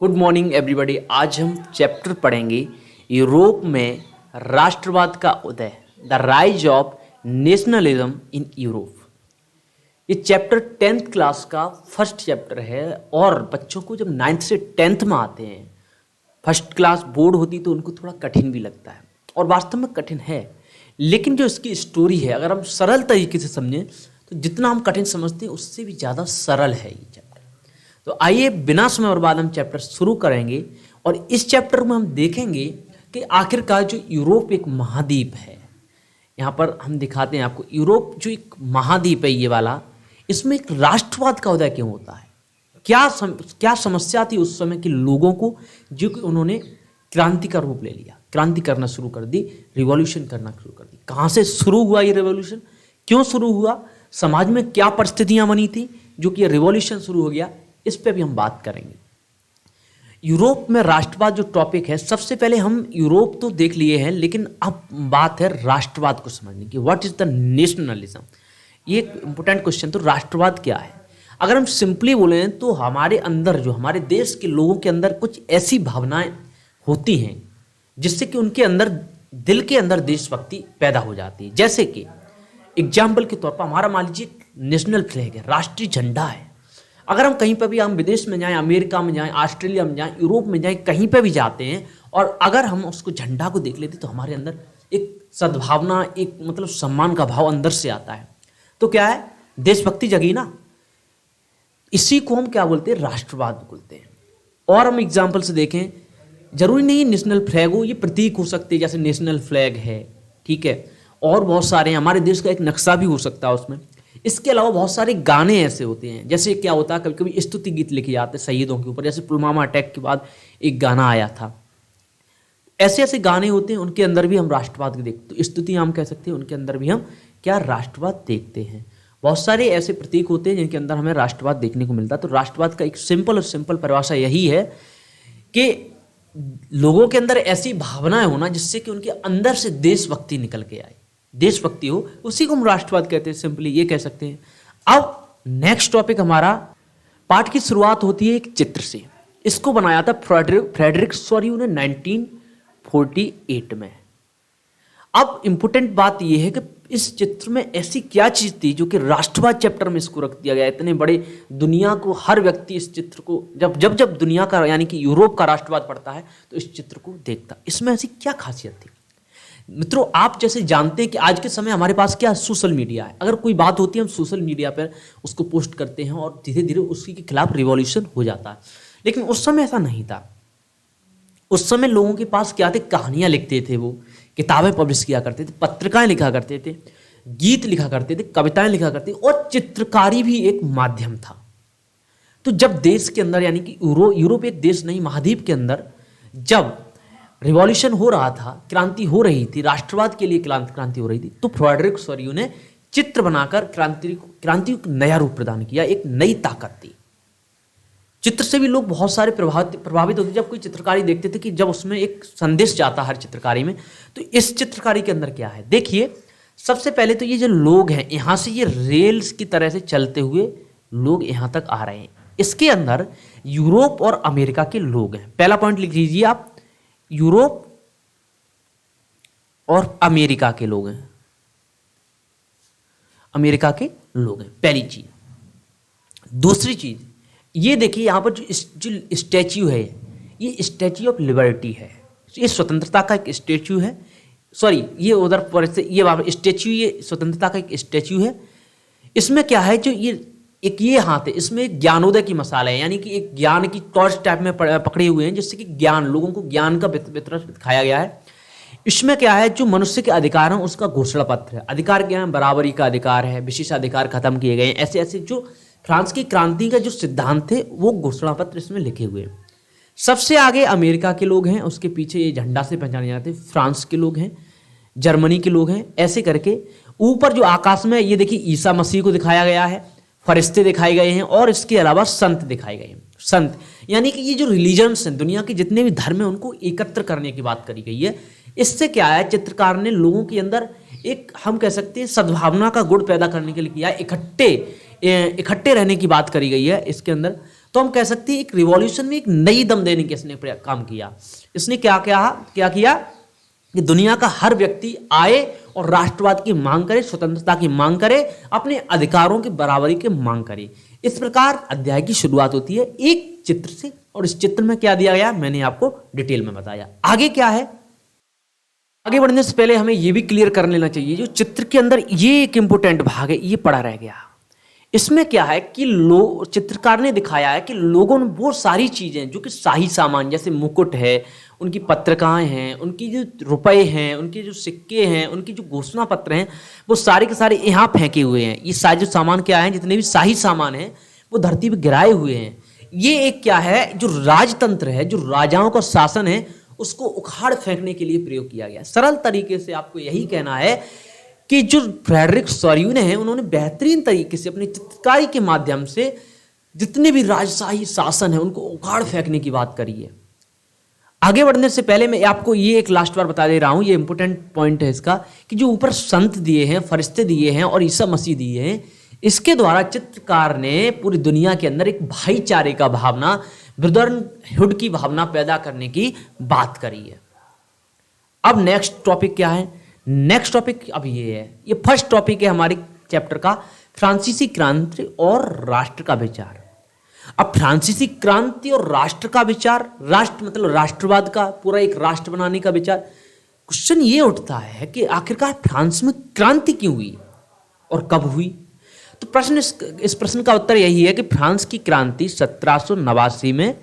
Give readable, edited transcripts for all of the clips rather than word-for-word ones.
Good morning everybody. आज हम chapter पढ़ेंगे यूरोप में राष्ट्रवाद का उदय, the rise of nationalism in Europe. ये चैप्टर 10th क्लास का फर्स्ट चैप्टर है और बच्चों को जब 9th से 10th में आते हैं, फर्स्ट क्लास बोर्ड होती तो उनको थोड़ा कठिन भी लगता है और वास्तव में कठिन है, लेकिन जो इसकी स्टोरी है अगर हम सरल तरीके से समझें तो जितना हम कठिन समझते हैं उससे भी ज़्यादा सरल है ये चैप्टर। तो आइए बिना समय बर्बाद हम चैप्टर शुरू करेंगे और इस चैप्टर में हम देखेंगे कि आखिरकार जो यूरोप एक महाद्वीप है, यहाँ पर हम दिखाते हैं आपको यूरोप जो एक महाद्वीप है ये वाला, इसमें एक राष्ट्रवाद का उदय क्यों होता है, क्या समस्या थी उस समय के लोगों को जो कि उन्होंने क्रांति का रूप ले लिया, क्रांति करना शुरू कर दी, रिवॉल्यूशन करना शुरू कर दी। कहाँ से शुरू हुआ ये रिवॉल्यूशन, क्यों शुरू हुआ, समाज में क्या परिस्थितियां बनी थी जो कि रिवॉल्यूशन शुरू हो गया, इस पे भी हम बात करेंगे। यूरोप में राष्ट्रवाद जो टॉपिक है, सबसे पहले हम यूरोप तो देख लिए हैं, लेकिन अब बात है राष्ट्रवाद को समझने की। व्हाट इज द नेशनलिज्म, ये एक इंपॉर्टेंट क्वेश्चन। तो राष्ट्रवाद क्या है, अगर हम सिंपली बोलें तो हमारे अंदर, जो हमारे देश के लोगों के अंदर कुछ ऐसी भावनाएं होती हैं जिससे कि उनके अंदर, दिल के अंदर देशभक्ति पैदा हो जाती है। जैसे कि एग्जाम्पल के तौर पर हमारा मान लीजिए नेशनल फ्लैग है, राष्ट्रीय झंडा है। अगर हम कहीं पर भी, हम विदेश में जाएं, अमेरिका में जाएं, ऑस्ट्रेलिया में जाएं, यूरोप में जाएं, कहीं पर भी जाते हैं और अगर हम उसको झंडा को देख लेते तो हमारे अंदर एक सद्भावना, एक मतलब सम्मान का भाव अंदर से आता है। तो क्या है, देशभक्ति जगी ना। इसी को हम क्या बोलते हैं, राष्ट्रवाद बोलते हैं। और हम एग्जाम्पल से देखें, जरूरी नहीं नेशनल फ्लैग हो, ये प्रतीक हो सकते हैं, जैसे नेशनल फ्लैग है, ठीक है, और बहुत सारे हैं। हमारे देश का एक नक्शा भी हो सकता है उसमें। इसके अलावा बहुत सारे गाने ऐसे होते हैं, जैसे क्या होता है, कभी कभी स्तुति गीत लिखे जाते हैं शहीदों के ऊपर, जैसे पुलवामा अटैक के बाद एक गाना आया था। ऐसे ऐसे गाने होते हैं, उनके अंदर भी हम राष्ट्रवाद के देखते, तो स्तुति हम कह सकते हैं, उनके अंदर भी हम क्या राष्ट्रवाद देखते हैं। बहुत सारे ऐसे प्रतीक होते हैं जिनके अंदर हमें राष्ट्रवाद देखने को मिलता है। तो राष्ट्रवाद का एक सिंपल परिभाषा यही है कि लोगों के अंदर ऐसी भावनाएं होना जिससे कि उनके अंदर से देशभक्ति निकल के आए, देशभक्ति हो, उसी को हम राष्ट्रवाद कहते हैं। सिंपली ये कह सकते हैं। अब नेक्स्ट टॉपिक हमारा, पाठ की शुरुआत होती है एक चित्र से। इसको बनाया था फ्रेडरिक सोरियू ने 1948 में। अब इंपॉर्टेंट बात यह है कि इस चित्र में ऐसी क्या चीज थी जो कि राष्ट्रवाद चैप्टर में इसको रख दिया गया। इतने बड़े दुनिया को, हर व्यक्ति इस चित्र को जब दुनिया का यानी कि यूरोप का राष्ट्रवाद पढ़ता है तो इस चित्र को देखता। इसमें ऐसी क्या खासियत थी मित्रों, आप जैसे जानते हैं कि आज के समय हमारे पास क्या सोशल मीडिया है। अगर कोई बात होती है हम सोशल मीडिया पर उसको पोस्ट करते हैं और धीरे धीरे उसके खिलाफ रिवॉल्यूशन हो जाता है। लेकिन उस समय ऐसा नहीं था। उस समय लोगों के पास क्या थे, कहानियां लिखते थे, वो किताबें पब्लिश किया करते थे, पत्रिकाएं लिखा करते थे, गीत लिखा करते थे, कविताएं लिखा करते थे और चित्रकारी भी एक माध्यम था। तो जब देश के अंदर यानी कि यूरोप एक देश नहीं, महाद्वीप के अंदर जब रिवॉल्यूशन हो रहा था, क्रांति हो रही थी, राष्ट्रवाद के लिए क्रांति हो रही थी, तो फ्रेडरिक सोरियू ने चित्र बनाकर क्रांति को नया रूप प्रदान किया, एक नई ताकत दी। चित्र से भी लोग बहुत सारे प्रभावित होते। जब कोई चित्रकारी देखते थे कि जब उसमें एक संदेश जाता हर चित्रकारी में, तो इस चित्रकारी के अंदर क्या है, देखिए सबसे पहले तो ये जो लोग हैं, यहाँ से ये रेल्स की तरह से चलते हुए लोग यहाँ तक आ रहे हैं। इसके अंदर यूरोप और अमेरिका के लोग हैं। पहला पॉइंट लिख लीजिए आप, यूरोप और अमेरिका के लोग हैं, अमेरिका के लोग हैं, पहली चीज। दूसरी चीज ये देखिए, यहां पर जो स्टैच्यू है, ये स्टैच्यू ऑफ लिबर्टी है, ये स्वतंत्रता का एक स्टैच्यू है। सॉरी, ये उधर पर से ये स्टैच्यू, ये स्वतंत्रता का एक स्टैच्यू है। इसमें क्या है, जो ये हाथ है, इसमें ज्ञानोदय की मसाल है, यानी कि एक ज्ञान की टॉर्च टाइप में पकड़े हुए हैं, जिससे कि ज्ञान, लोगों को ज्ञान का वितरण दिखाया गया है। इसमें क्या है, जो मनुष्य के अधिकार हैं उसका घोषणा पत्र है। अधिकार क्या है, बराबरी का अधिकार है, विशेषाधिकार खत्म किए गए हैं, ऐसे ऐसे जो फ्रांस की क्रांति का जो सिद्धांत थे वो घोषणा पत्र इसमें लिखे हुए हैं। सबसे आगे अमेरिका के लोग हैं, उसके पीछे ये झंडा से पहचाने जाते हैं, फ्रांस के लोग हैं, जर्मनी के लोग हैं, ऐसे करके। ऊपर जो आकाश में ये देखिए ईसा मसीह को दिखाया गया है, फरिश्ते दिखाए गए हैं और इसके अलावा संत दिखाए गए हैं। संत यानी कि ये जो रिलीजन्स हैं, दुनिया के जितने भी धर्म हैं, उनको एकत्र करने की बात करी गई है। इससे क्या है, चित्रकार ने लोगों के अंदर एक, हम कह सकते हैं, सद्भावना का गुण पैदा करने के लिए किया, इकट्ठे रहने की बात करी गई है इसके अंदर। तो हम कह सकते हैं एक रिवॉल्यूशन में एक नई दम देने के इसने काम किया। इसने क्या किया कि दुनिया का हर व्यक्ति आए और राष्ट्रवाद की मांग करे, स्वतंत्रता की मांग करे, अपने अधिकारों की बराबरी की मांग करे। इस प्रकार अध्याय की शुरुआत होती है एक चित्र से, और इस चित्र में क्या दिया गया मैंने आपको डिटेल में बताया। आगे क्या है, आगे बढ़ने से पहले हमें यह भी क्लियर कर लेना चाहिए, जो चित्र के अंदर ये एक इंपोर्टेंट भाग है, ये पड़ा रह गया। इसमें क्या है कि चित्रकार ने दिखाया है कि लोगों ने वो सारी चीजें जो कि शाही सामान, जैसे मुकुट है, उनकी पत्रिकाएं हैं, उनकी जो रुपए हैं, उनके जो सिक्के हैं, उनकी जो घोषणा पत्र हैं, वो सारे के सारे यहाँ फेंके हुए हैं। ये सारे जो सामान क्या है, जितने भी शाही सामान हैं वो धरती पर गिराए हुए हैं। ये एक क्या है, जो राजतंत्र है, जो राजाओं का शासन है, उसको उखाड़ फेंकने के लिए प्रयोग किया गया। सरल तरीके से आपको यही कहना है कि जो फ्रेडरिक सोल्यूने हैं, उन्होंने बेहतरीन तरीके से अपनी चित्रकारी के माध्यम से जितने भी राजशाही शासन है उनको उखाड़ फेंकने की बात करी है। आगे बढ़ने से पहले मैं आपको ये एक लास्ट बार बता दे रहा हूं, ये इंपॉर्टेंट पॉइंट है इसका, कि जो ऊपर संत दिए हैं, फरिश्ते दिए हैं और ईसा मसीह दिए हैं, इसके द्वारा चित्रकार ने पूरी दुनिया के अंदर एक भाईचारे का भावना, ब्रदरहुड की भावना पैदा करने की बात करी है। अब नेक्स्ट टॉपिक क्या है, नेक्स्ट टॉपिक अब ये है, ये फर्स्ट टॉपिक है हमारे चैप्टर का, फ्रांसीसी क्रांति और राष्ट्र का विचार। अब फ्रांसीसी क्रांति और राष्ट्र का विचार, राष्ट्र मतलब राष्ट्रवाद का, पूरा एक राष्ट्र बनाने का विचार। क्वेश्चन ये उठता है कि आखिरकार फ्रांस में क्रांति क्यों हुई और कब हुई? तो इस प्रश्न का उत्तर यही है कि फ्रांस की क्रांति 1789 में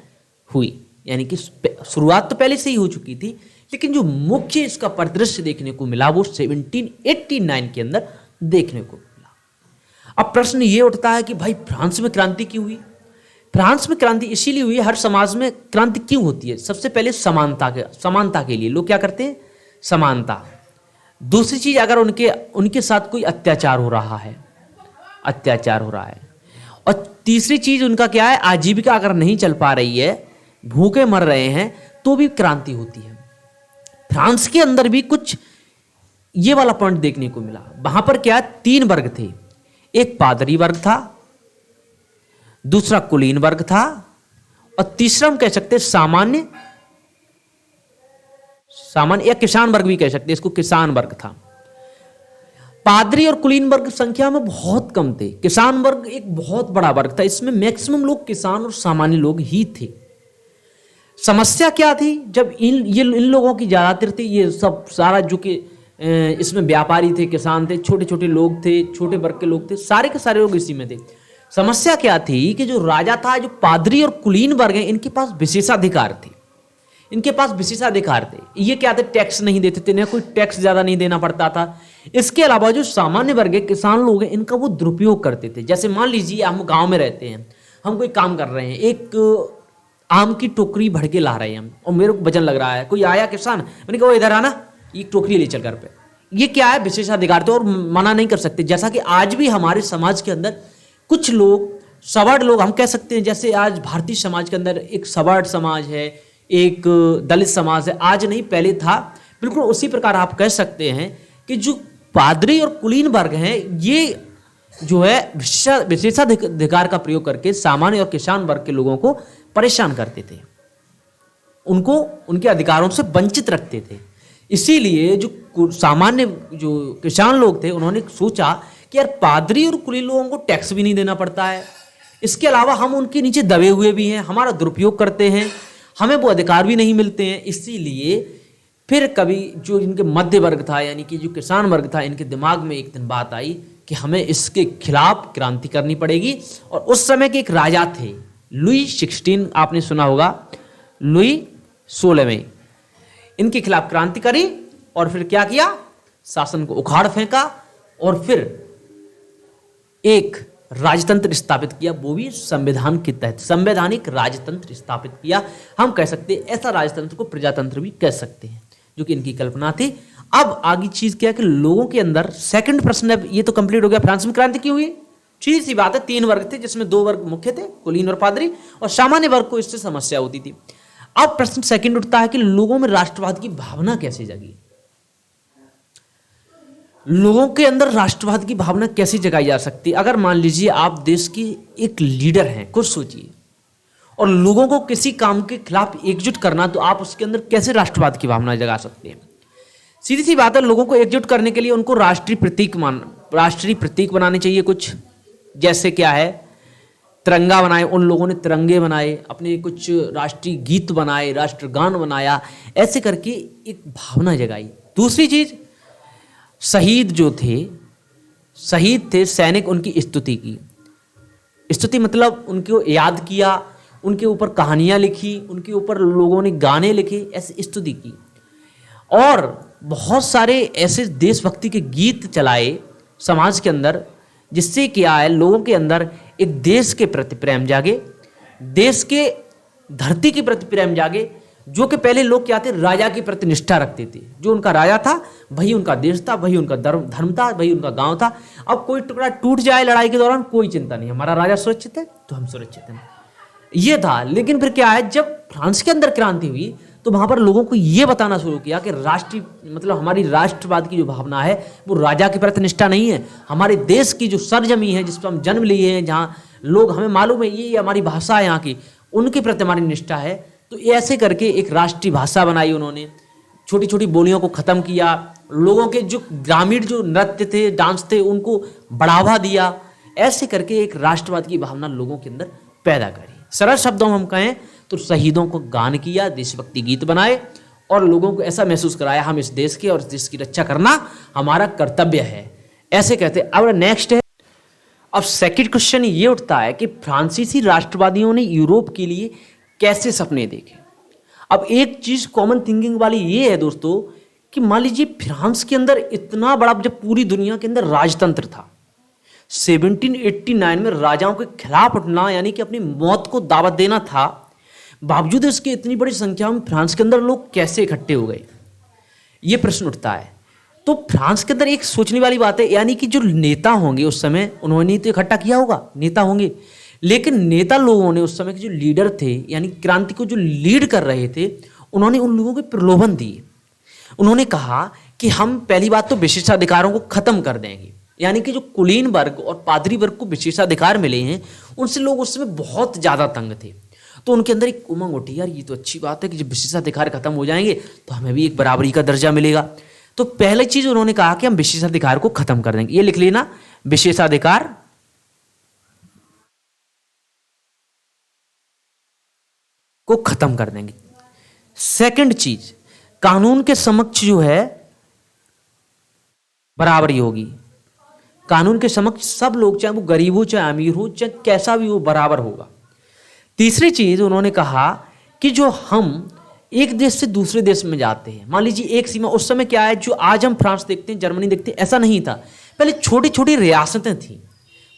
हुई, यानी कि शुरुआत तो पहले से ही हो चुकी थी, लेकिन जो मुख्य इसका परिदृश्य देखने को मिला वो 1789 के अंदर देखने को मिला। अब प्रश्न ये उठता है कि भाई फ्रांस में क्रांति क्यों हुई? फ्रांस में क्रांति इसीलिए हुई, हर समाज में क्रांति क्यों होती है? सबसे पहले समानता के लिए लोग क्या करते हैं, समानता। दूसरी चीज, अगर उनके साथ कोई अत्याचार हो रहा है, और तीसरी चीज उनका क्या है, आजीविका अगर नहीं चल पा रही है, भूखे मर रहे हैं, तो भी क्रांति होती है। फ्रांस के अंदर भी कुछ ये वाला पॉइंट देखने को मिला। वहां पर क्या 3 वर्ग थे, एक पादरी वर्ग था, दूसरा कुलीन वर्ग था, और तीसरा हम कह सकते हैं सामान्य या किसान वर्ग भी कह सकते हैं, इसको किसान वर्ग था। पादरी और कुलीन वर्ग संख्या में बहुत कम थे, किसान वर्ग एक बहुत बड़ा वर्ग था, इसमें मैक्सिमम लोग किसान और सामान्य लोग ही थे। समस्या क्या थी, जब इन लोगों की ज्यादातर थी, ये सब सारा जो कि इसमें व्यापारी थे, किसान थे, छोटे छोटे लोग थे, छोटे वर्ग के लोग थे, सारे के सारे लोग इसी में थे। समस्या क्या थी कि जो राजा था, जो पादरी और कुलीन वर्ग हैं, इनके पास विशेषाधिकार थे, ये क्या थे, टैक्स नहीं देते थे, इन्हें कोई टैक्स ज्यादा नहीं देना पड़ता था। इसके अलावा जो सामान्य वर्ग है, किसान लोग हैं, इनका वो दुरुपयोग करते थे। जैसे मान लीजिए हम गांव में रहते हैं, हम कोई काम कर रहे हैं, एक आम की टोकरी भर के ला रहे हैं हम, और मेरे को वजन लग रहा है, कोई आया किसान, मैंने कहा इधर आना, ये टोकरी ले चल घर पे। ये क्या है, विशेषाधिकार थे और मना नहीं कर सकते। जैसा कि आज भी हमारे समाज के अंदर कुछ लोग, सवर्ण लोग हम कह सकते हैं, जैसे आज भारतीय समाज के अंदर एक सवर्ण समाज है, एक दलित समाज है, आज नहीं पहले था, बिल्कुल उसी प्रकार आप कह सकते हैं कि जो पादरी और कुलीन वर्ग हैं, ये जो है विशेषाधिकार का प्रयोग करके सामान्य और किसान वर्ग के लोगों को परेशान करते थे, उनको उनके अधिकारों से वंचित रखते थे। इसीलिए जो सामान्य जो किसान लोग थे, उन्होंने सोचा कि यार पादरी और कुलीन लोगों को टैक्स भी नहीं देना पड़ता है, इसके अलावा हम उनके नीचे दबे हुए भी हैं, हमारा दुरुपयोग करते हैं, हमें वो अधिकार भी नहीं मिलते हैं। इसीलिए फिर कभी जो इनके मध्य वर्ग था, यानी कि जो किसान वर्ग था, इनके दिमाग में एक दिन बात आई कि हमें इसके खिलाफ क्रांति करनी पड़ेगी। और उस समय के एक राजा थे, लुई 16, आपने सुना होगा, लुई 16वें, इनके खिलाफ क्रांति करी और फिर क्या किया, शासन को उखाड़ फेंका और फिर एक राजतंत्र स्थापित किया, वो भी संविधान के तहत संवैधानिक राजतंत्र स्थापित किया। हम कह सकते हैं ऐसा राजतंत्र को प्रजातंत्र भी कह सकते हैं, जो कि इनकी कल्पना थी। अब आगे चीज क्या है कि लोगों के अंदर, सेकंड प्रश्न है, ये तो कंप्लीट हो गया, फ्रांस में क्रांति क्यों हुई? सीधी सी बात है, 3 वर्ग थे, जिसमें 2 वर्ग मुख्य थे, कुलीन और पादरी, और सामान्य वर्ग को इससे समस्या होती थी। अब प्रश्न सेकंड उठता है कि लोगों में राष्ट्रवाद की भावना कैसे जगी, लोगों के अंदर राष्ट्रवाद की भावना कैसे जगाई जा सकती है? अगर मान लीजिए आप देश के एक लीडर हैं, कुछ सोचिए, और लोगों को किसी काम के खिलाफ एकजुट करना, तो आप उसके अंदर कैसे राष्ट्रवाद की भावना जगा सकते हैं? सीधी सी बात है, लोगों को एकजुट करने के लिए उनको राष्ट्रीय प्रतीक बनाने चाहिए कुछ, जैसे क्या है, तिरंगा बनाए, उन लोगों ने तिरंगे बनाए, अपने कुछ राष्ट्रीय गीत बनाए, राष्ट्रगान बनाया, ऐसे करके एक भावना जगाई। दूसरी चीज, शहीद थे सैनिक, उनकी स्तुति की। स्तुति मतलब उनको याद किया, उनके ऊपर कहानियां लिखी, उनके ऊपर लोगों ने गाने लिखे, ऐसे स्तुति की। और बहुत सारे ऐसे देशभक्ति के गीत चलाए समाज के अंदर, जिससे क्या है, लोगों के अंदर एक देश के प्रति प्रेम जागे, देश के धरती के प्रति प्रेम जागे। जो कि पहले लोग क्या थे, राजा के प्रति निष्ठा रखते थे, जो उनका राजा था वही उनका देश था, वही उनका धर्म था, वही उनका गांव था। अब कोई टुकड़ा टूट जाए लड़ाई के दौरान, कोई चिंता नहीं, हमारा राजा सुरक्षित है तो हम सुरक्षित हैं, ये था। लेकिन फिर क्या है, जब फ्रांस के अंदर क्रांति हुई तो वहां पर लोगों को यह बताना शुरू किया कि हमारी राष्ट्रवाद की जो भावना है वो राजा के प्रति निष्ठा नहीं है, हमारे देश की जो सरजमी है, जिस पर हम जन्म लिए हैं, जहाँ लोग, हमें मालूम है ये हमारी भाषा है यहाँ की, उनके प्रति हमारी निष्ठा है। तो ऐसे करके एक राष्ट्रीय भाषा बनाई उन्होंने, छोटी छोटी बोलियों को खत्म किया, लोगों के जो ग्रामीण जो नृत्य थे, डांस थे, उनको बढ़ावा दिया। ऐसे करके एक राष्ट्रवाद की भावना लोगों के अंदर पैदा करी। सरल शब्दों में हम कहें तो शहीदों को गान किया, देशभक्ति गीत बनाए और लोगों को ऐसा महसूस कराया हम इस देश के और इस देश की रक्षा करना हमारा कर्तव्य है, ऐसे कहते। अब नेक्स्ट है, अब सेकंड क्वेश्चन ये उठता है कि फ्रांसीसी राष्ट्रवादियों ने यूरोप के लिए कैसे सपने देखे। अब एक चीज कॉमन थिंकिंग वाली ये है दोस्तों कि मान लीजिए फ्रांस के अंदर इतना बड़ा, जब पूरी दुनिया के अंदर राजतंत्र था, 1789 में राजाओं के खिलाफ उठना यानी कि अपनी मौत को दावत देना था, बावजूद इसके इतनी बड़ी संख्या में फ्रांस के अंदर लोग कैसे इकट्ठे हो गए, ये प्रश्न उठता है। तो फ्रांस के अंदर एक सोचने वाली बात है, यानी कि जो नेता होंगे उस समय, उन्होंने तो इकट्ठा किया होगा, नेता होंगे, लेकिन नेता लोगों ने उस समय के जो लीडर थे, यानी क्रांति को जो लीड कर रहे थे, उन्होंने उन लोगों को प्रलोभन दिए। उन्होंने कहा कि हम पहली बात तो विशेषाधिकारों को खत्म कर देंगे, यानी कि जो कुलीन वर्ग और पादरी वर्ग को विशेषाधिकार मिले हैं, उनसे लोग उस समय बहुत ज्यादा तंग थे। तो उनके अंदर एक उमंग उठी, यार ये तो अच्छी बात है कि जब विशेषाधिकार खत्म हो जाएंगे तो हमें भी एक बराबरी का दर्जा मिलेगा। तो पहली चीज उन्होंने कहा कि हम विशेषाधिकार को खत्म कर देंगे, ये लिख लेना, विशेषाधिकार को खत्म कर देंगे। सेकंड चीज, कानून के समक्ष जो है बराबरी होगी, कानून के समक्ष सब लोग, चाहे वो गरीब हो चाहे अमीर हो चाहे कैसा भी हो, बराबर होगा। तीसरी चीज उन्होंने कहा कि जो हम एक देश से दूसरे देश में जाते हैं, मान लीजिए एक सीमा, उस समय क्या है, जो आज हम फ्रांस देखते हैं, जर्मनी देखते हैं, ऐसा नहीं था। पहले छोटी छोटी रियासतें थी,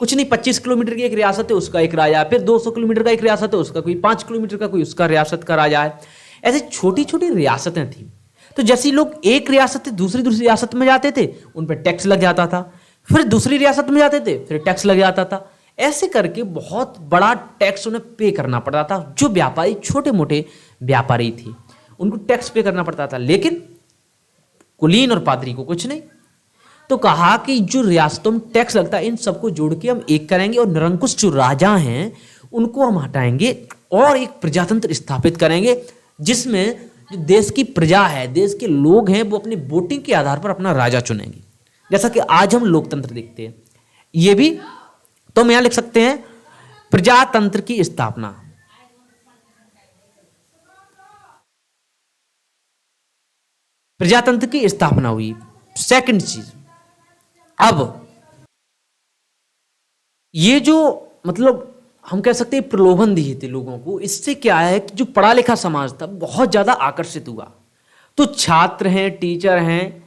कुछ नहीं, 25 किलोमीटर की एक रियासत है, उसका एक राजा है, फिर 200 किलोमीटर का एक रियासत है, उसका कोई 5 किलोमीटर का कोई उसका रियासत का राजा है। ऐसे छोटी छोटी रियासतें थी। तो जैसे लोग एक रियासत से दूसरी रियासत में जाते थे, उन पर टैक्स लग जाता था, फिर दूसरी रियासत में जाते थे, फिर टैक्स लग जाता था। ऐसे करके बहुत बड़ा टैक्स उन्हें पे करना पड़ता था। जो व्यापारी, छोटे मोटे व्यापारी थे, उनको टैक्स पे करना पड़ता था, लेकिन कुलीन और पादरी को कुछ नहीं। तो कहा कि जो रियासतों में टैक्स लगता है, इन सबको जोड़ के हम एक करेंगे और निरंकुश जो राजा हैं उनको हम हटाएंगे और एक प्रजातंत्र स्थापित करेंगे, जिसमें जो देश की प्रजा है, देश के लोग हैं, वो अपनी वोटिंग के आधार पर अपना राजा चुनेंगे, जैसा कि आज हम लोकतंत्र देखते हैं। ये भी तो हम यहां लिख सकते हैं, प्रजातंत्र की स्थापना। प्रजातंत्र की स्थापना हुई। सेकंड चीज, अब ये जो मतलब हम कह सकते हैं प्रलोभन दिए थे लोगों को, इससे क्या है कि जो पढ़ा लिखा समाज था बहुत ज्यादा आकर्षित हुआ। तो छात्र हैं, टीचर हैं,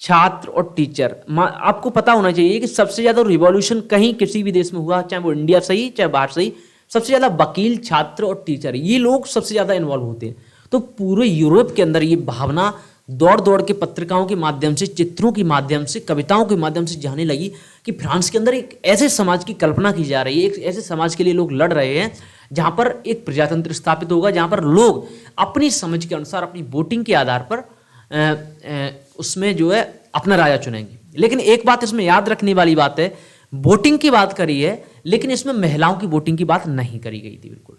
छात्र और टीचर, आपको पता होना चाहिए कि सबसे ज्यादा रिवॉल्यूशन कहीं किसी भी देश में हुआ, चाहे वो इंडिया सही चाहे बाहर सही, सबसे ज्यादा वकील, छात्र और टीचर, ये लोग सबसे ज्यादा इन्वॉल्व होते हैं। तो पूरे यूरोप के अंदर ये भावना दौड़ दौड़ के पत्रिकाओं के माध्यम से, चित्रों के माध्यम से, कविताओं के माध्यम से जाने लगी कि फ्रांस के अंदर एक ऐसे समाज की कल्पना की जा रही है, एक ऐसे समाज के लिए लोग लड़ रहे हैं जहां पर एक प्रजातंत्र स्थापित होगा, जहां पर लोग अपनी समझ के अनुसार, अपनी वोटिंग के आधार पर उसमें जो है अपना राजा चुनेंगे। लेकिन एक बात इसमें याद रखने वाली बात है, वोटिंग की बात करी है, लेकिन इसमें महिलाओं की वोटिंग की बात नहीं करी गई थी बिल्कुल।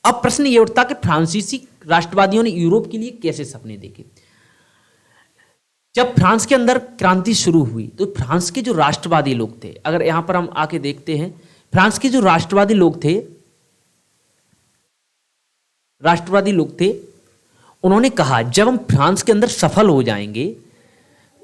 अब प्रश्न ये उठता कि फ्रांसीसी राष्ट्रवादियों ने यूरोप के लिए कैसे सपने देखे। जब फ्रांस के अंदर क्रांति शुरू हुई तो फ्रांस के जो राष्ट्रवादी लोग थे, अगर यहां पर हम आके देखते हैं, फ्रांस के जो राष्ट्रवादी लोग थे, उन्होंने कहा जब हम फ्रांस के अंदर सफल हो जाएंगे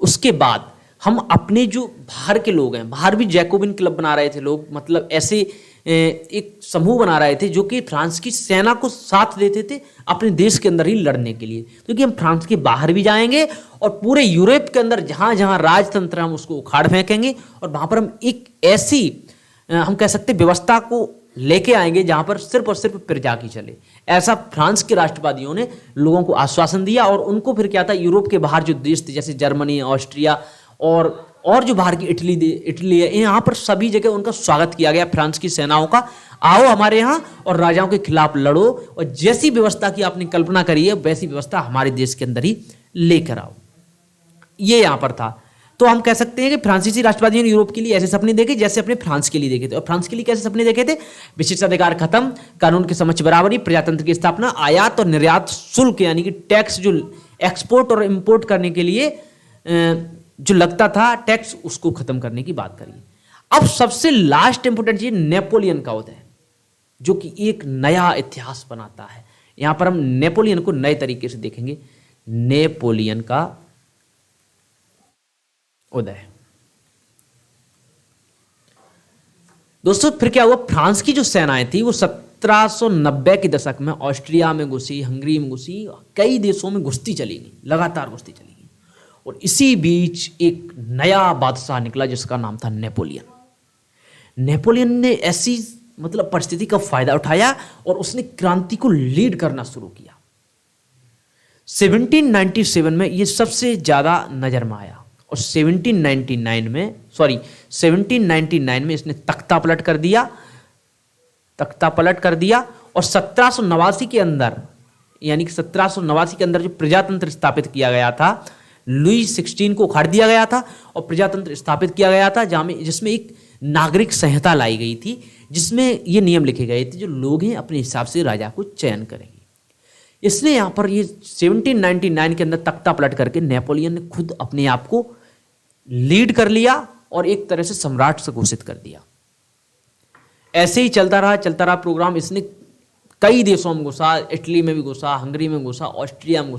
उसके बाद हम अपने जो बाहर के लोग हैं, बाहर भी जैकोबिन क्लब बना रहे थे लोग, मतलब ऐसे एक समूह बना रहे थे जो कि फ्रांस की सेना को साथ देते थे अपने देश के अंदर ही लड़ने के लिए, क्योंकि हम फ्रांस के बाहर भी जाएंगे और पूरे यूरोप के अंदर जहां जहां राजतंत्र हम उसको उखाड़ फेंकेंगे और वहां पर हम एक ऐसी हम कह सकते व्यवस्था को लेके आएंगे जहां पर सिर्फ और सिर्फ प्रजा की चले। ऐसा फ्रांस के राष्ट्रवादियों ने लोगों को आश्वासन दिया और उनको फिर क्या था, यूरोप के बाहर जो देश थे जैसे जर्मनी, ऑस्ट्रिया और जो बाहर की इटली है, यहाँ पर सभी जगह उनका स्वागत किया गया फ्रांस की सेनाओं का, आओ हमारे यहाँ और राजाओं के खिलाफ लड़ो और जैसी व्यवस्था की आपने कल्पना करी है वैसी व्यवस्था हमारे देश के अंदर ही लेकर आओ। ये यहाँ पर था। तो हम कह सकते हैं कि फ्रांसीसी राष्ट्रवादियों ने यूरोप के लिए ऐसे सपने देखे जैसे अपने फ्रांस के लिए देखे थे। और फ्रांस के लिए कैसे सपने देखे थे? विशेषाधिकार खत्म, कानून के समक्ष बराबरी, प्रजातंत्र की स्थापना, आयात और निर्यात शुल्क यानी कि टैक्स जो एक्सपोर्ट और इंपोर्ट करने के लिए जो लगता था टैक्स, उसको खत्म करने की बात करिए। अब सबसे लास्ट इंपोर्टेंट चीज नेपोलियन का उदय, जो कि एक नया इतिहास बनाता है। यहां पर हम नेपोलियन को नए तरीके से देखेंगे। नेपोलियन का उदय। दोस्तों फिर क्या हुआ, फ्रांस की जो सेनाएं थी वो 1790 के दशक में ऑस्ट्रिया में घुसी, हंगरी में घुसी, कई देशों में घुसती चली गई, लगातार घुसती चली गई। और इसी बीच एक नया बादशाह निकला जिसका नाम था नेपोलियन। नेपोलियन ने ऐसी मतलब परिस्थिति का फायदा उठाया और उसने क्रांति को लीड करना शुरू किया। 1797 में ये सबसे ज्यादा नजर में आया और 1799 में इसने तख्ता पलट कर दिया और 1789 के अंदर, यानी कि 1789 के अंदर जो प्रजातंत्र स्थापित किया गया था, लुई 16 को उखाड़ दिया गया था और प्रजातंत्र स्थापित किया गया था जिसमें एक नागरिक संहिता लाई गई थी, जिसमें ये नियम लिखे गए थे जो लोग हैं अपने हिसाब से राजा को चयन करेंगे। इसने यहाँ पर ये 1799 के अंदर तख्ता पलट करके नेपोलियन ने खुद अपने आप को लीड कर लिया और एक तरह से सम्राट से घोषित कर दिया। ऐसे ही चलता रहा प्रोग्राम। इसने कई देशों में घुसा, इटली में भी घुसा, हंगरी में घुसा, ऑस्ट्रिया में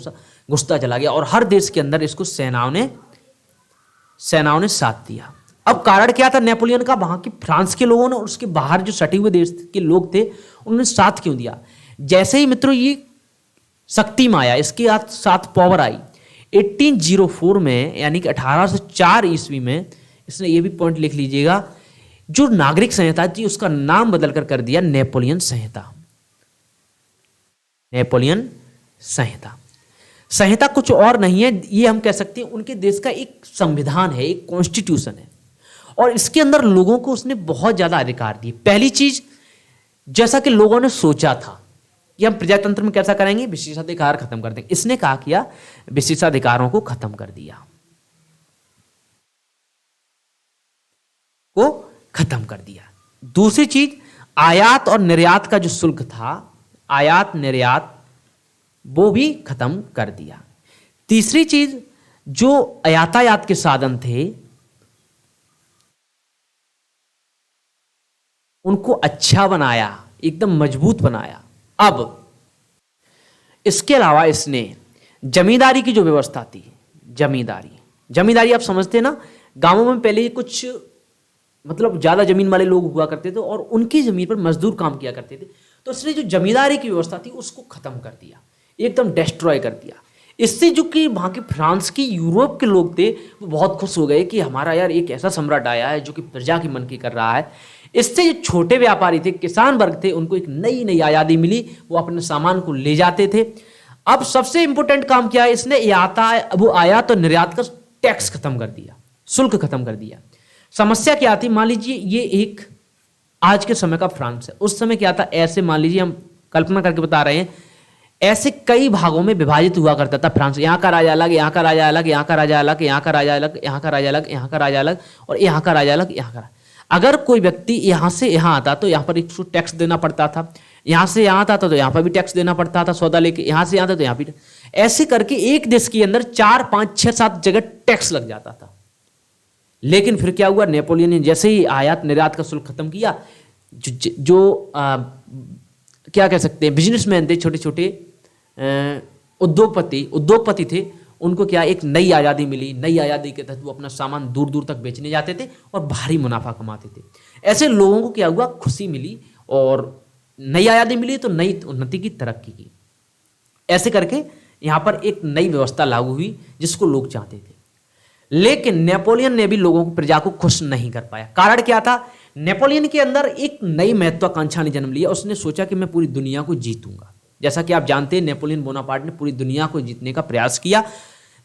घुसता चला गया और हर देश के अंदर इसको सेनाओं ने साथ दिया। अब कारण क्या था नेपोलियन का? वहां की फ्रांस के लोगों ने और उसके बाहर जो सटे हुए देश के लोग थे उन्होंने साथ क्यों दिया? जैसे ही मित्रों ये शक्ति में आया, इसके साथ पावर आई 1804 में, यानी कि 1804 ईस्वी में, इसने ये भी पॉइंट लिख लीजिएगा, जो नागरिक संहिता थी उसका नाम बदल कर दिया नेपोलियन संहिता। नेपोलियन संहिता कुछ और नहीं है, ये हम कह सकते हैं उनके देश का एक संविधान है, एक कॉन्स्टिट्यूशन है और इसके अंदर लोगों को उसने बहुत ज्यादा अधिकार दिए। पहली चीज, जैसा कि लोगों ने सोचा था कि हम प्रजातंत्र में कैसा करेंगे, विशेषाधिकार खत्म कर देंगे, इसने कहा किया विशेषाधिकारों को खत्म कर दिया। दूसरी चीज, आयात और निर्यात का जो शुल्क था, आयात निर्यात वो भी खत्म कर दिया। तीसरी चीज, जो यातायात के साधन थे उनको अच्छा बनाया, एकदम मजबूत बनाया। अब इसके अलावा इसने जमींदारी की जो व्यवस्था थी, जमींदारी आप समझते हैं ना, गांवों में पहले कुछ मतलब ज्यादा जमीन वाले लोग हुआ करते थे और उनकी जमीन पर मजदूर काम किया करते थे, तो इसने जो जमींदारी की व्यवस्था थी उसको खत्म कर दिया, एकदम डिस्ट्रॉय कर दिया। इससे जो कि वहां के फ्रांस की, यूरोप के लोग थे वो बहुत खुश हो गए कि हमारा यार एक ऐसा सम्राट आया है जो कि प्रजा की मन की कर रहा है। इससे जो छोटे व्यापारी थे, किसान वर्ग थे, उनको एक नई आज़ादी मिली, वो अपने सामान को ले जाते थे। अब सबसे इंपॉर्टेंट काम क्या है, इसने वो आयात और निर्यात का टैक्स खत्म कर दिया, शुल्क खत्म कर दिया। समस्या क्या थी, मान लीजिए ये एक आज के समय का फ्रांस है, उस समय क्या था, ऐसे मान लीजिए हम कल्पना करके बता रहे हैं, ऐसे कई भागों में विभाजित हुआ करता था फ्रांस। यहाँ का राजा अलग, यहाँ का राजा अलग, यहाँ का राजा अलग, यहाँ का राजा अलग, यहाँ का राजा अलग, यहाँ का राजा अलग और यहाँ का राजा अलग, यहाँ का। अगर कोई व्यक्ति यहाँ से यहाँ आता तो यहाँ पर 100 टैक्स देना पड़ता था, यहाँ से यहाँ आता था तो यहाँ पर भी टैक्स देना पड़ता था, सौदा लेके यहाँ से यहाँ था तो यहाँ भी। ऐसे करके एक देश के अंदर 4, 5, 6, 7 जगह टैक्स लग जाता था। लेकिन फिर क्या हुआ, नेपोलियन ने जैसे ही आयात निर्यात का शुल्क खत्म किया, जो क्या कह सकते हैं बिजनेसमैन थे, छोटे छोटे उद्योगपति थे, उनको क्या एक नई आज़ादी मिली। नई आज़ादी के तहत वो अपना सामान दूर दूर तक बेचने जाते थे और भारी मुनाफा कमाते थे। ऐसे लोगों को क्या हुआ, खुशी मिली और नई आज़ादी मिली तो नई उन्नति की, तरक्की की। ऐसे करके यहाँ पर एक नई व्यवस्था लागू हुई जिसको लोग चाहते थे। लेकिन नेपोलियन ने भी लोगों को, प्रजा को खुश नहीं कर पाया। कारण क्या था, नेपोलियन के अंदर एक नई महत्वाकांक्षा ने जन्म लिया। उसने सोचा कि मैं पूरी दुनिया को जीतूंगा। जैसा कि आप जानते हैं, नेपोलियन बोनापार्ट ने पूरी दुनिया को जीतने का प्रयास किया।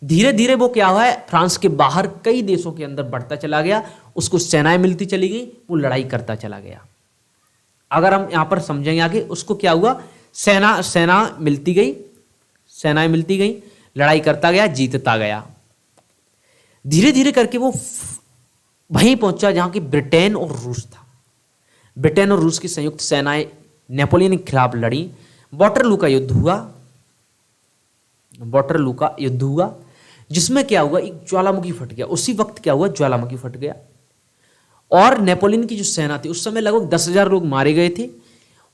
धीरे धीरे वो क्या हुआ है, फ्रांस के बाहर कई देशों के अंदर बढ़ता चला गया। उसको सेनाएं मिलती चली गई, वो लड़ाई करता चला गया। अगर हम यहाँ पर समझेंगे आगे, उसको क्या हुआ, सेनाएं मिलती गई, लड़ाई करता गया, जीतता गया। धीरे धीरे करके वो वहीं पहुंचा जहां की ब्रिटेन और रूस था। ब्रिटेन और रूस की संयुक्त सेनाएं नेपोलियन के खिलाफ लड़ी। वाटरलू का युद्ध हुआ, जिसमें क्या हुआ, एक ज्वालामुखी फट गया। उसी वक्त क्या हुआ, ज्वालामुखी फट गया और नेपोलियन की जो सेना थी, उस समय लगभग 10,000 लोग मारे गए थे।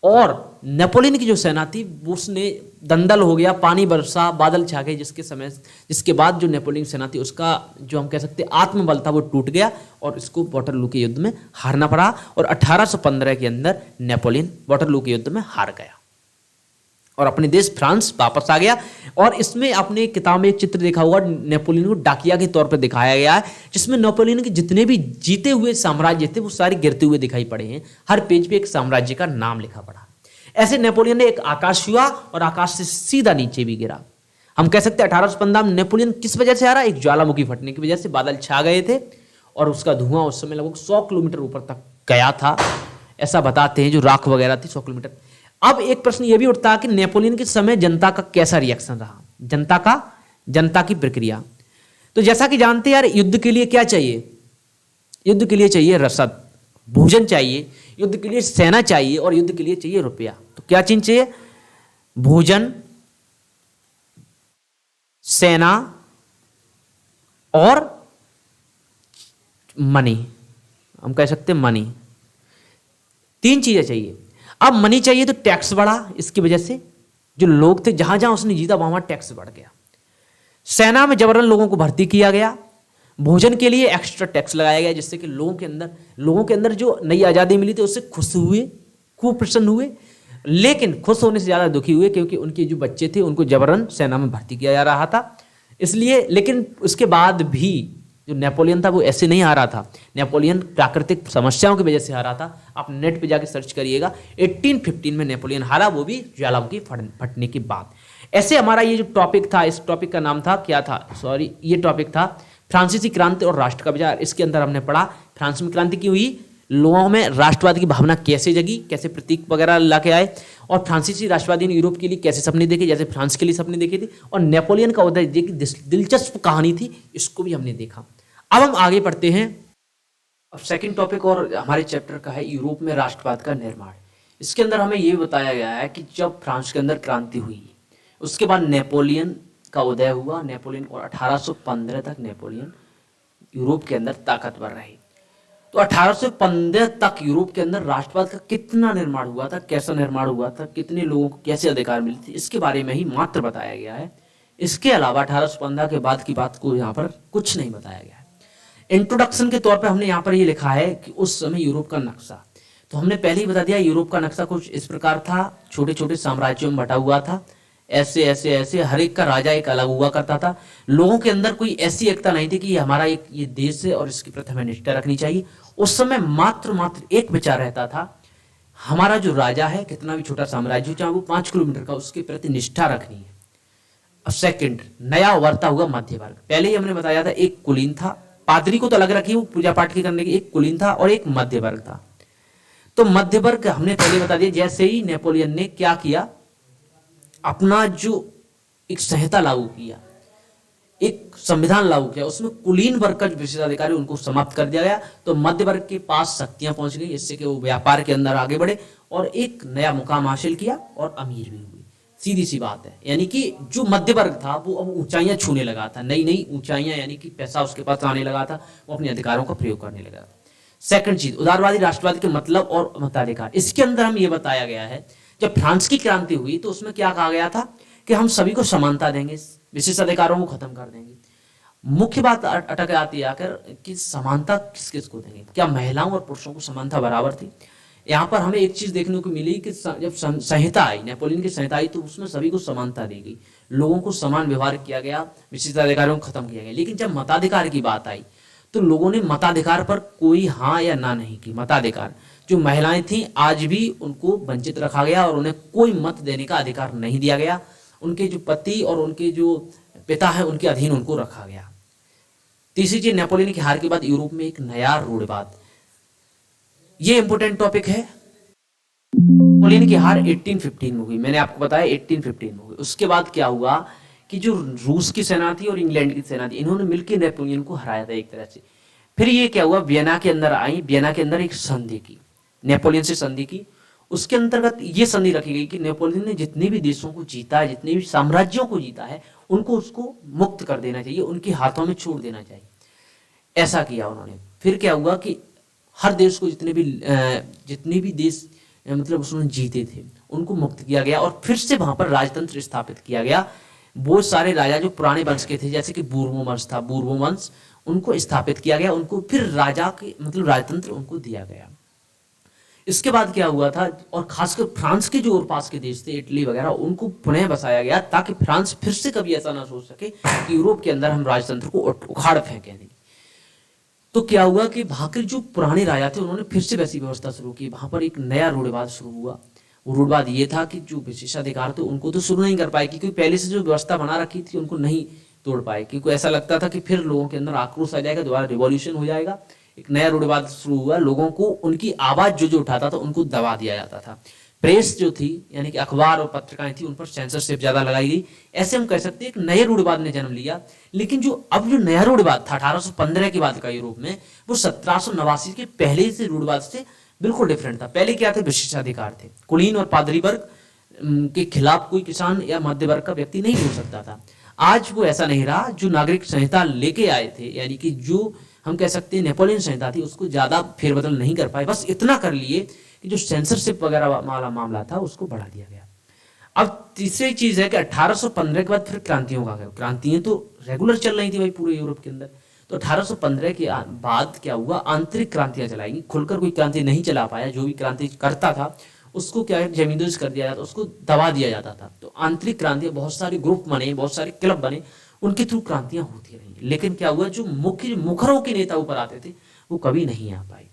और नेपोलियन की जो सेना थी उसने दंदल हो गया, पानी बरसा, बादल छा गए, जिसके बाद जो नेपोलियन सेना थी उसका जो हम कह सकते हैं आत्मबल था वो टूट गया और इसको वाटरलू के युद्ध में हारना पड़ा। और 1815 के अंदर नेपोलियन वाटरलू के युद्ध में हार गया और अपने देश फ्रांस वापस आ गया। और इसमें आपने एक किताब में एक चित्र देखा होगा, नेपोलियन को डाकिया के तौर पर दिखाया गया है, जिसमें नेपोलियन के जितने भी जीते हुए साम्राज्य थे वो सारे गिरते हुए दिखाई पड़े हैं। हर पेज पे एक साम्राज्य का नाम लिखा पड़ा। ऐसे नेपोलियन ने एक आकाश छुआ और आकाश से सीधा नीचे भी गिरा। हम कह सकते हैं 1815 में नेपोलियन किस वजह से हारा, एक ज्वालामुखी फटने की वजह से। बादल छा गए थे और उसका धुआं उस समय लगभग 100 किलोमीटर ऊपर तक गया था, ऐसा बताते हैं। जो राख वगैरह थी 100 किलोमीटर। अब एक प्रश्न यह भी उठता है कि नेपोलियन के समय जनता का कैसा रिएक्शन रहा, जनता की प्रक्रिया। तो जैसा कि जानते हैं यार, युद्ध के लिए क्या चाहिए, युद्ध के लिए चाहिए रसद, भोजन चाहिए, युद्ध के लिए सेना चाहिए और युद्ध के लिए चाहिए रुपया। तो क्या चीज चाहिए, भोजन, सेना और मनी, हम कह सकते हैं मनी। 3 चीजें चाहिए। अब मनी चाहिए तो टैक्स बढ़ा, इसकी वजह से जो लोग थे जहां जहां उसने जीता वहां टैक्स बढ़ गया। सेना में जबरन लोगों को भर्ती किया गया। भोजन के लिए एक्स्ट्रा टैक्स लगाया गया, जिससे कि लोगों के अंदर जो नई आज़ादी मिली थी उससे खुश हुए, खूब प्रसन्न हुए। लेकिन खुश होने से ज़्यादा दुखी हुए, क्योंकि उनके जो बच्चे थे उनको जबरन सेना में भर्ती किया जा रहा था। इसलिए, लेकिन उसके बाद भी जो नेपोलियन था वो ऐसे नहीं हारा था। नेपोलियन प्राकृतिक समस्याओं की वजह से हारा था। आप नेट पे जाके सर्च करिएगा, 1815 में नेपोलियन हारा, वो भी ज्वालामुखी फटने के बाद। ऐसे हमारा ये जो टॉपिक था, इस टॉपिक का नाम था क्या था, सॉरी, ये टॉपिक था फ्रांसीसी क्रांति और राष्ट्र का विचार। इसके अंदर हमने पढ़ा फ्रांस में क्रांति क्यों हुई, लोगों में राष्ट्रवाद की भावना कैसे जगी, कैसे प्रतीक वगैरह ला के आए, और फ्रांसीसी राष्ट्रवादी ने यूरोप के लिए कैसे सपने देखे, जैसे फ्रांस के लिए सपने देखे थे, और नेपोलियन का उदय जो कि दिलचस्प कहानी थी, इसको भी हमने देखा। अब हम आगे बढ़ते हैं। अब सेकंड टॉपिक और हमारे चैप्टर का है यूरोप में राष्ट्रवाद का निर्माण। इसके अंदर हमें ये बताया गया है कि जब फ्रांस के अंदर क्रांति हुई, उसके बाद नेपोलियन का उदय हुआ। नेपोलियन और 1815 तक नेपोलियन यूरोप के अंदर ताकतवर रहे। तो 1815 तक यूरोप के अंदर राष्ट्रवाद का कितना निर्माण हुआ था, कैसा निर्माण हुआ था, कितने लोगों को कैसे अधिकार मिले थे, इसके बारे में ही मात्र बताया गया है। इसके अलावा 1815 के बाद की बात को यहाँ पर कुछ नहीं बताया गया है। इंट्रोडक्शन के तौर पर हमने यहाँ पर ये लिखा है कि उस समय यूरोप का नक्शा, तो हमने पहले ही बता दिया यूरोप का नक्शा कुछ इस प्रकार था, छोटे छोटे साम्राज्यों में बटा हुआ था, ऐसे ऐसे ऐसे, हर एक का राजा एक अलग हुआ करता था। लोगों के अंदर कोई ऐसी एकता नहीं थी कि हमारा एक ये देश है और इसके प्रति हमें निष्ठा रखनी चाहिए। उस समय मात्र एक विचार रहता था, हमारा जो राजा है, कितना भी छोटा साम्राज्य चाहे वो 5 किलोमीटर का, उसके प्रति निष्ठा रखनी है। अब सेकंड, नया उभरता हुआ मध्य वर्ग। पहले ही हमने बताया था एक कुलीन था, पादरी को तो अलग रखी, वो पूजा पाठ की करने की, एक कुलीन था और एक मध्य वर्ग था। तो मध्य वर्ग हमने पहले बता दिया, जैसे ही नेपोलियन ने क्या किया, अपना जो एक संहिता लागू किया, एक संविधान लागू किया उसमें कुलीन वर्ग का जो विशेषाधिकार है उनको समाप्त कर दिया गया, तो मध्य वर्ग के पास शक्तियां पहुंच गई, इससे कि वो व्यापार के अंदर आगे बढ़े और एक नया मुकाम हासिल किया और अमीर भी हुए। सीधी सी बात है, यानी कि जो मध्य वर्ग था वो अब ऊंचाइयां छूने लगा था, नई नई ऊंचाइयां, यानी कि पैसा उसके पास आने लगा था, वो अपने अधिकारों का प्रयोग करने लगा था। सेकंड चीज, उदारवादी राष्ट्रवाद के मतलब और मताधिकार। इसके अंदर हम ये बताया गया है, जब फ्रांस की क्रांति हुई तो उसमें क्या कहा गया था कि हम सभी को समानता देंगे, विशेष अधिकारों को खत्म कर देंगे। मुख्य बात अटक आती है आकर कि समानता किस किस को देंगे, क्या महिलाओं और पुरुषों को समानता बराबर थी। यहाँ पर हमें एक चीज देखने को मिली कि जब संहिता आई, नेपोलियन की संहिता आई, तो उसमें सभी को समानता दी गई, लोगों को समान व्यवहार किया गया, विशेषाधिकारों को खत्म किया गया। लेकिन जब मताधिकार की बात आई तो लोगों ने मताधिकार पर कोई हाँ या ना नहीं की। मताधिकार, जो महिलाएं थीं आज भी उनको वंचित रखा गया और उन्हें कोई मत देने का अधिकार नहीं दिया गया। उनके जो पति और उनके जो पिता है उनके अधीन उनको रखा गया। तीसरी चीज, नेपोलियन की हार के बाद यूरोप में एक नया रूढ़िवाद, ये इंपोर्टेंट टॉपिक है। नेपोलियन की हार 1815 में हुई, मैंने आपको बताया 1815 में हुई। उसके बाद क्या हुआ कि जो रूस की सेना थी और इंग्लैंड की सेना थी, इन्होंने मिलकर नेपोलियन को हराया था एक तरह से। फिर ये क्या हुआ, वियना के अंदर आई, वियना के अंदर एक संधि की, नेपोलियन से संधि की। उसके अंतर्गत ये संधि रखी गई कि नेपोलियन ने जितने भी देशों को जीता है, जितने भी साम्राज्यों को जीता है, उनको उसको मुक्त कर देना चाहिए, उनके हाथों में छोड़ देना चाहिए, ऐसा किया उन्होंने। फिर क्या हुआ कि हर देश को जितने भी देश मतलब उसने जीते थे उनको मुक्त किया गया और फिर से वहां पर राजतंत्र स्थापित किया गया। बहुत सारे राजा जो पुराने वंश के थे, जैसे कि बूर्बो वंश था, बूर्बो वंश, उनको स्थापित किया गया, उनको फिर राजा के मतलब राजतंत्र उनको दिया गया। इसके बाद क्या हुआ था, और खासकर फ्रांस के जो और पास के देश थे, इटली वगैरह, उनको पुनः बसाया गया ताकि फ्रांस फिर से कभी ऐसा ना सोच सके कि यूरोप के अंदर हम राजतंत्र को उखाड़ फेंकेंगे। तो क्या हुआ कि वहां के जो पुराने राजा थे उन्होंने फिर से वैसी व्यवस्था शुरू की, वहां पर एक नया रूढ़िवाद शुरू हुआ। वो रूढ़िवाद ये था कि जो विशेषाधिकार थे उनको तो शुरू नहीं कर पाए, क्योंकि पहले से जो व्यवस्था बना रखी थी उनको नहीं तोड़ पाए, क्योंकि ऐसा लगता था कि फिर लोगों के अंदर आक्रोश आ जाएगा, दोबारा रिवॉल्यूशन हो जाएगा। एक नया रूढ़िवाद शुरू हुआ, लोगों को उनकी आवाज जो उठाता था उनको दबा दिया जाता था। प्रेस जो थी, यानी कि अखबार और पत्रिकाएं थी, उन पर सेंसरशिप ज्यादा लगाई गई। ऐसे हम कह सकते हैं एक नए रूढ़िवाद ने जन्म लिया। लेकिन जो अब जो नया रूढ़िवाद था 1815 के बाद का यूरोप में, वो 1789 के पहले से रूढ़िवाद से बिल्कुल डिफरेंट था। पहले क्या थे, विशेषाधिकार थे, कुलीन और पादरी वर्ग के खिलाफ कोई किसान या मध्य वर्ग का व्यक्ति नहीं बोल सकता था। आज वो ऐसा नहीं रहा। जो नागरिक संहिता लेके आए थे, यानी कि जो हम कह सकते हैं नेपोलियन संहिता थी, उसको ज्यादा फेरबदल नहीं कर पाए, बस इतना कर लिए कि जो सेंसरशिप वगैरह वाला मामला था उसको बढ़ा दिया गया। अब तीसरी चीज है कि 1815 के बाद फिर क्रांतियों का गया। क्रांतियां तो रेगुलर चल रही थी भाई पूरे यूरोप के अंदर। तो 1815 के बाद क्या हुआ, आंतरिक क्रांतियां चलाई। खुलकर कोई क्रांति नहीं चला पाया, जो भी क्रांति करता था उसको क्या जमींदोज कर दिया जाता, उसको दबा दिया जाता था। तो आंतरिक क्रांतियां, बहुत सारे ग्रुप बने, बहुत सारे क्लब बने, उनके थ्रू क्रांतियां होती रही। लेकिन क्या हुआ, जो मुख्य मुखरों के नेता ऊपर आते थे वो कभी नहीं आ पाए।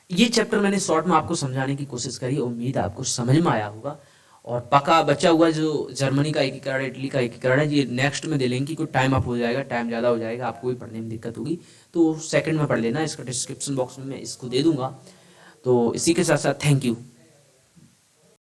ये चैप्टर मैंने शॉर्ट में आपको समझाने की कोशिश करी, उम्मीद आपको समझ में आया होगा। और पका बचा हुआ जो जर्मनी का एकीकरण, इटली का एकीकरण है, ये नेक्स्ट में दे लेंगे, कोई टाइम अप हो जाएगा, टाइम ज़्यादा हो जाएगा, आपको भी पढ़ने में दिक्कत होगी, तो सेकंड में पढ़ लेना। इसका डिस्क्रिप्शन बॉक्स में मैं इसको दे दूंगा। तो इसी के साथ साथ थैंक यू।